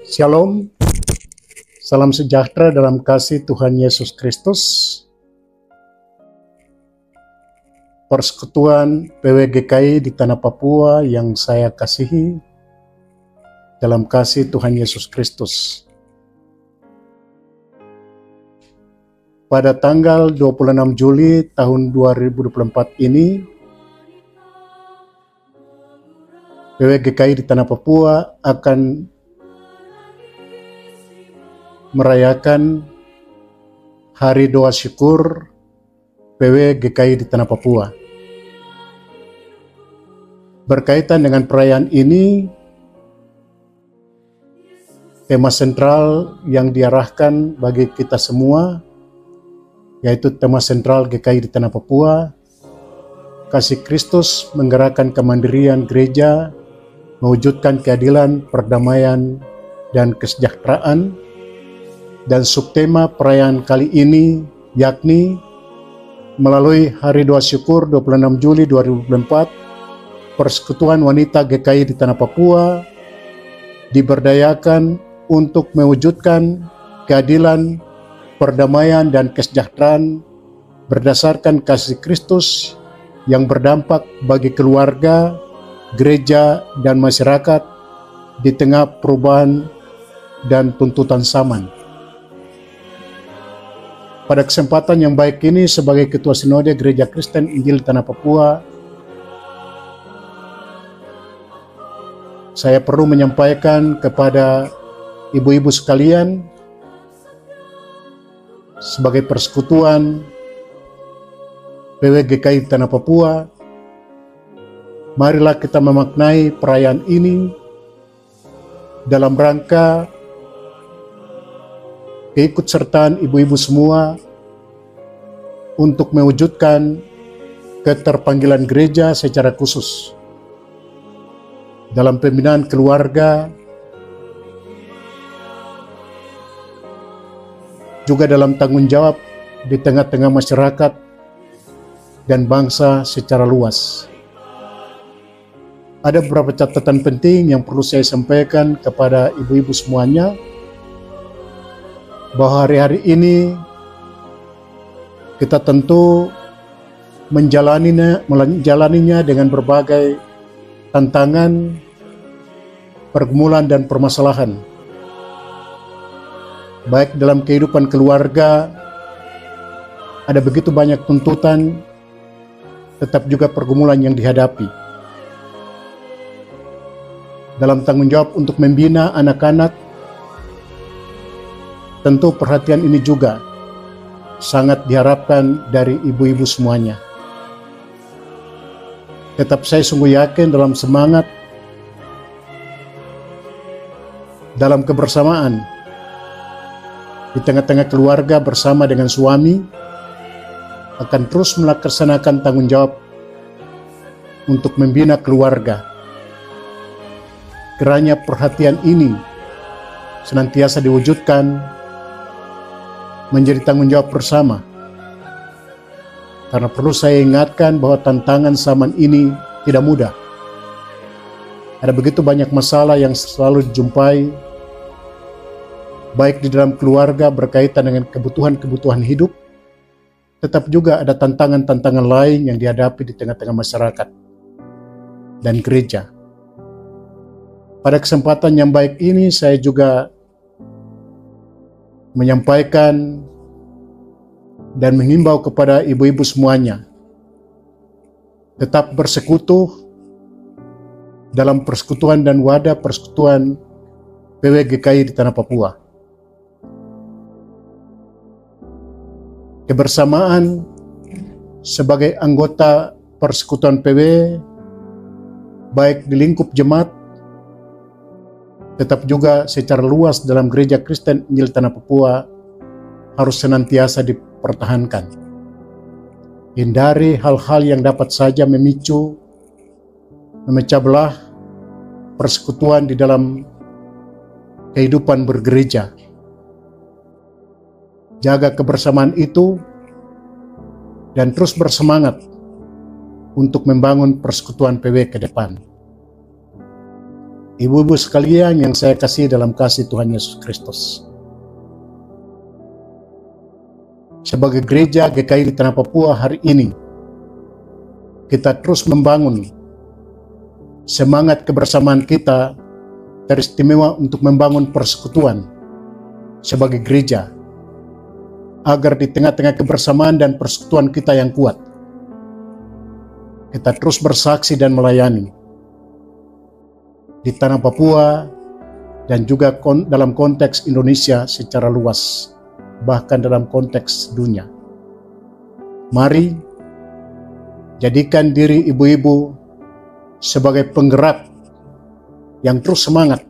Shalom, salam sejahtera dalam kasih Tuhan Yesus Kristus. Persekutuan PWGKI di Tanah Papua yang saya kasihi dalam kasih Tuhan Yesus Kristus. Pada tanggal 26 Juli tahun 2024 ini, PWGKI di Tanah Papua akan merayakan Hari Doa Syukur PWGKI di Tanah Papua. Berkaitan dengan perayaan ini, tema sentral yang diarahkan bagi kita semua, yaitu tema sentral GKI di Tanah Papua, kasih Kristus menggerakkan kemandirian gereja, mewujudkan keadilan, perdamaian, dan kesejahteraan. Dan subtema perayaan kali ini yakni melalui Hari Doa Syukur 26 Juli 2024, Persekutuan Wanita GKI di Tanah Papua diberdayakan untuk mewujudkan keadilan, perdamaian, dan kesejahteraan berdasarkan kasih Kristus yang berdampak bagi keluarga, gereja, dan masyarakat di tengah perubahan dan tuntutan zaman. Pada kesempatan yang baik ini, sebagai Ketua Sinode Gereja Kristen Injil Tanah Papua, saya perlu menyampaikan kepada ibu-ibu sekalian, sebagai persekutuan PWGKI Tanah Papua, marilah kita memaknai perayaan ini dalam rangka keikutsertaan ibu-ibu semua untuk mewujudkan keterpanggilan gereja secara khusus dalam pembinaan keluarga, juga dalam tanggung jawab di tengah-tengah masyarakat dan bangsa secara luas. Ada beberapa catatan penting yang perlu saya sampaikan kepada ibu-ibu semuanya, bahwa hari-hari ini kita tentu menjalaninya dengan berbagai tantangan, pergumulan, dan permasalahan. Baik dalam kehidupan keluarga, ada begitu banyak tuntutan, tetap juga pergumulan yang dihadapi. Dalam tanggung jawab untuk membina anak-anak, tentu perhatian ini juga sangat diharapkan dari ibu-ibu semuanya. Tetap saya sungguh yakin dalam semangat, dalam kebersamaan, di tengah-tengah keluarga bersama dengan suami, akan terus melaksanakan tanggung jawab untuk membina keluarga. Kiranya perhatian ini senantiasa diwujudkan menjadi tanggung jawab bersama. Karena perlu saya ingatkan bahwa tantangan zaman ini tidak mudah. Ada begitu banyak masalah yang selalu dijumpai, baik di dalam keluarga berkaitan dengan kebutuhan-kebutuhan hidup, tetap juga ada tantangan-tantangan lain yang dihadapi di tengah-tengah masyarakat dan gereja. Pada kesempatan yang baik ini, saya juga menyampaikan dan menghimbau kepada ibu-ibu semuanya, tetap bersekutu dalam persekutuan dan wadah persekutuan PWGKI di Tanah Papua. Kebersamaan sebagai anggota persekutuan PW, baik di lingkup jemaat, tetap juga secara luas dalam Gereja Kristen Injil Tanah Papua, harus senantiasa dipertahankan. Hindari hal-hal yang dapat saja memicu, memecah belah persekutuan di dalam kehidupan bergereja. Jaga kebersamaan itu dan terus bersemangat untuk membangun persekutuan PW ke depan. Ibu-ibu sekalian yang saya kasih dalam kasih Tuhan Yesus Kristus. Sebagai gereja GKI di Tanah Papua hari ini, kita terus membangun semangat kebersamaan kita teristimewa untuk membangun persekutuan sebagai gereja, agar di tengah-tengah kebersamaan dan persekutuan kita yang kuat, kita terus bersaksi dan melayani di Tanah Papua dan juga dalam konteks Indonesia secara luas, bahkan dalam konteks dunia. Mari jadikan diri ibu-ibu sebagai penggerak yang terus semangat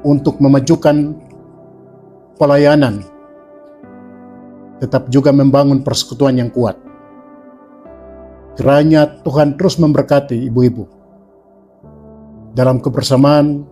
untuk memajukan pelayanan, tetap juga membangun persekutuan yang kuat. Kiranya Tuhan terus memberkati ibu-ibu dalam kebersamaan,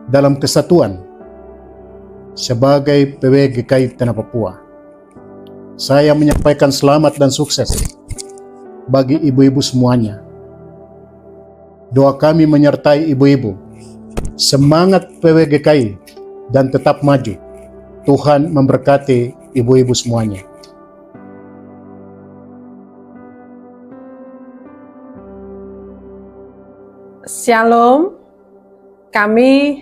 dalam kesatuan sebagai PW GKI Tanah Papua. Saya menyampaikan selamat dan sukses bagi ibu-ibu semuanya. Doa kami menyertai ibu-ibu. Semangat PW GKI dan tetap maju. Tuhan memberkati ibu-ibu semuanya. Shalom, kami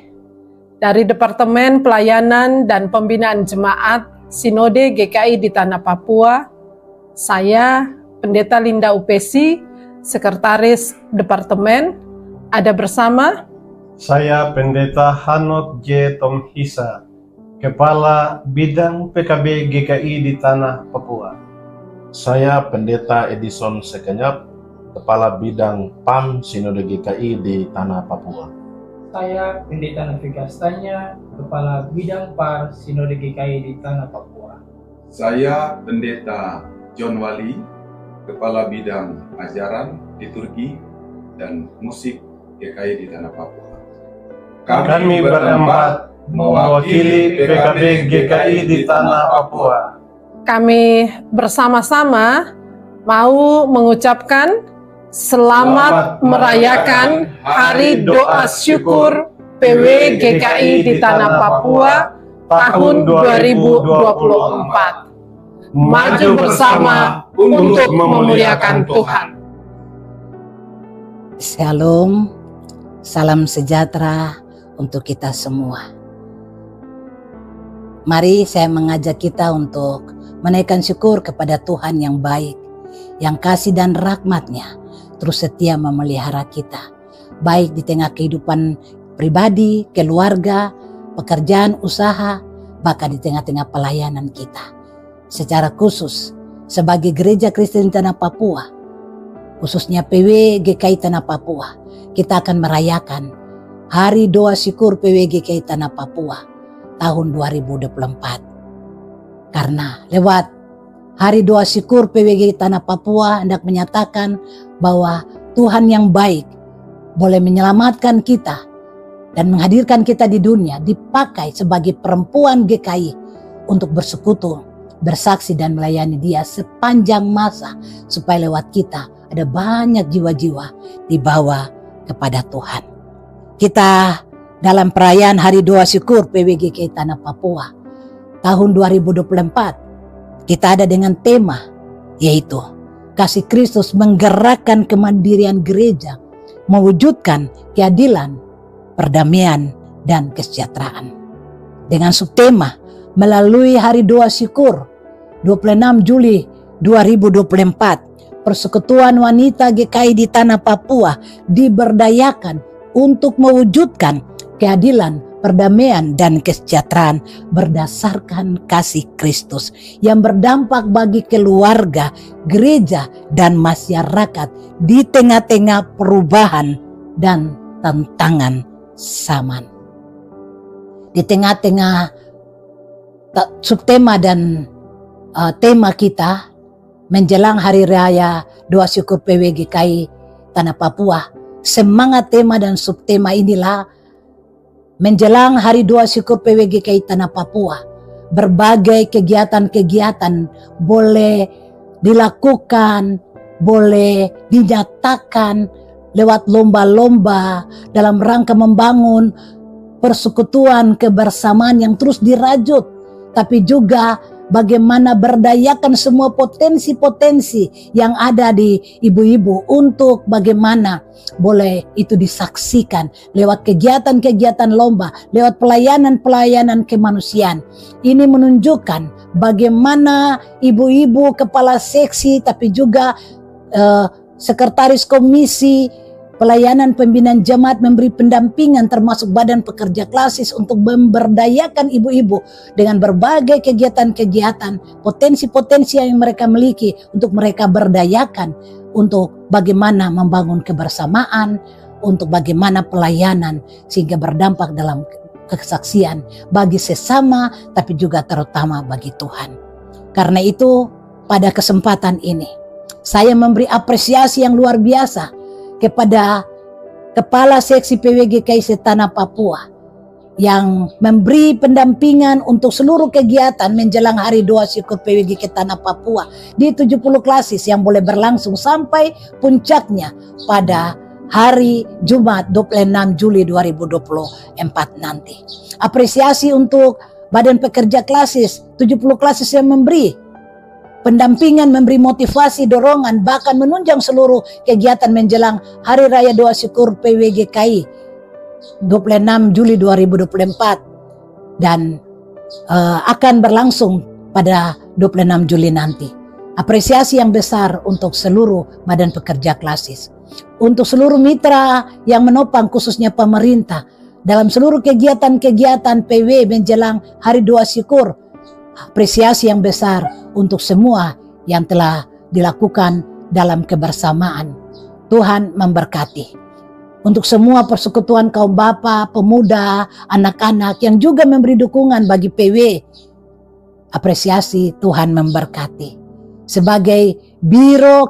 dari Departemen Pelayanan dan Pembinaan Jemaat Sinode GKI di Tanah Papua, saya Pendeta Linda Upesi, Sekretaris Departemen, ada bersama saya Pendeta Hanot J. Tomhisa, Kepala Bidang PKB GKI di Tanah Papua. Saya Pendeta Edison Sekanyap, Kepala Bidang PAM Sinode GKI di Tanah Papua. Saya Pendeta Navigastanya, Kepala Bidang PAR Sinode GKI di Tanah Papua. Saya Pendeta John Wali, Kepala Bidang Ajaran, Liturgi, dan Musik GKI di Tanah Papua. Kami berempat mewakili PKB GKI di Tanah Papua. Kami bersama-sama mau mengucapkan selamat merayakan Hari Doa Syukur PW GKI di Tanah Papua tahun 2024. Maju bersama untuk memuliakan Tuhan. Shalom, salam sejahtera untuk kita semua. Mari saya mengajak kita untuk menaikkan syukur kepada Tuhan yang baik, yang kasih dan rahmat-Nya terus setia memelihara kita, baik di tengah kehidupan pribadi, keluarga, pekerjaan, usaha, bahkan di tengah-tengah pelayanan kita. Secara khusus, sebagai Gereja Kristen Tanah Papua, khususnya PW GKI Tanah Papua, kita akan merayakan Hari Doa Syukur PW GKI Tanah Papua tahun 2024. Karena lewat Hari Doa Syukur PWG Tanah Papua hendak menyatakan bahwa Tuhan yang baik boleh menyelamatkan kita dan menghadirkan kita di dunia, dipakai sebagai perempuan GKI untuk bersekutu, bersaksi dan melayani Dia sepanjang masa, supaya lewat kita ada banyak jiwa-jiwa dibawa kepada Tuhan. Kita dalam perayaan Hari Doa Syukur PWGKI Tanah Papua tahun 2024, kita ada dengan tema yaitu kasih Kristus menggerakkan kemandirian gereja, mewujudkan keadilan, perdamaian, dan kesejahteraan. Dengan subtema melalui Hari Doa Syukur 26 Juli 2024, Persekutuan Wanita GKI di Tanah Papua diberdayakan untuk mewujudkan keadilan, perdamaian, dan kesejahteraan berdasarkan kasih Kristus yang berdampak bagi keluarga, gereja, dan masyarakat di tengah-tengah perubahan dan tantangan zaman. Di tengah-tengah subtema dan tema kita menjelang Hari Raya Doa Syukur PWGKI Tanah Papua, semangat tema dan subtema inilah menjelang Hari Doa Syukur PWGKI Tanah Papua. Berbagai kegiatan-kegiatan boleh dilakukan, boleh dinyatakan lewat lomba-lomba dalam rangka membangun persekutuan kebersamaan yang terus dirajut, tapi juga bagaimana berdayakan semua potensi-potensi yang ada di ibu-ibu untuk bagaimana boleh itu disaksikan lewat kegiatan-kegiatan lomba, lewat pelayanan-pelayanan kemanusiaan. Ini menunjukkan bagaimana ibu-ibu kepala seksi tapi juga sekretaris komisi pelayanan pembinaan jemaat memberi pendampingan termasuk badan pekerja klasis untuk memberdayakan ibu-ibu dengan berbagai kegiatan-kegiatan, potensi-potensi yang mereka miliki untuk mereka berdayakan untuk bagaimana membangun kebersamaan, untuk bagaimana pelayanan sehingga berdampak dalam kesaksian bagi sesama tapi juga terutama bagi Tuhan. Karena itu pada kesempatan ini saya memberi apresiasi yang luar biasa kepada Kepala Seksi PWGKI Tanah Papua yang memberi pendampingan untuk seluruh kegiatan menjelang Hari Doa Syukur PWGKI Tanah Papua di 70 klasis yang boleh berlangsung sampai puncaknya pada hari Jumat 26 Juli 2024 nanti. Apresiasi untuk Badan Pekerja Klasis, 70 klasis yang memberi pendampingan, memberi motivasi, dorongan, bahkan menunjang seluruh kegiatan menjelang Hari Raya Doa Syukur PWGKI 26 Juli 2024 dan akan berlangsung pada 26 Juli nanti. Apresiasi yang besar untuk seluruh badan pekerja klasis, untuk seluruh mitra yang menopang khususnya pemerintah dalam seluruh kegiatan-kegiatan PW menjelang Hari Doa Syukur. Apresiasi yang besar untuk semua yang telah dilakukan dalam kebersamaan. Tuhan memberkati. Untuk semua persekutuan kaum bapa, pemuda, anak-anak yang juga memberi dukungan bagi PW. Apresiasi, Tuhan memberkati. Sebagai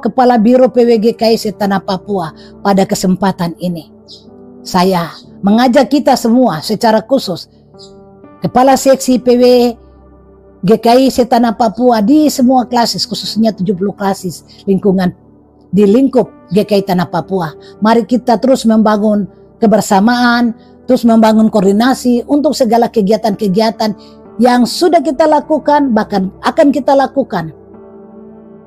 Kepala Biro PWGKI Tanah Papua pada kesempatan ini, saya mengajak kita semua secara khusus, Kepala Seksi PW GKI Tanah Papua di semua klasis, khususnya 70 klasis lingkungan di lingkup GKI Tanah Papua. Mari kita terus membangun kebersamaan, terus membangun koordinasi untuk segala kegiatan-kegiatan yang sudah kita lakukan, bahkan akan kita lakukan.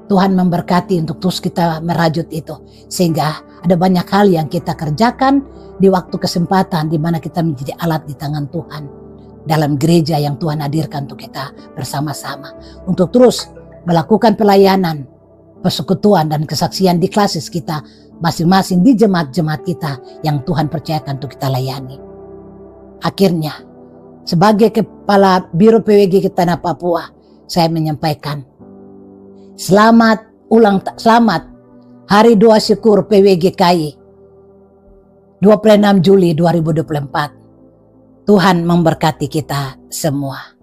Tuhan memberkati untuk terus kita merajut itu, sehingga ada banyak hal yang kita kerjakan di waktu kesempatan di mana kita menjadi alat di tangan Tuhan dalam gereja yang Tuhan hadirkan untuk kita bersama-sama untuk terus melakukan pelayanan, persekutuan dan kesaksian di klasis kita masing-masing di jemaat-jemaat kita yang Tuhan percayakan untuk kita layani. Akhirnya, sebagai Kepala Biro PWGKI Tanah Papua, saya menyampaikan selamat Hari Doa Syukur PWGKI 26 Juli 2024. Tuhan memberkati kita semua.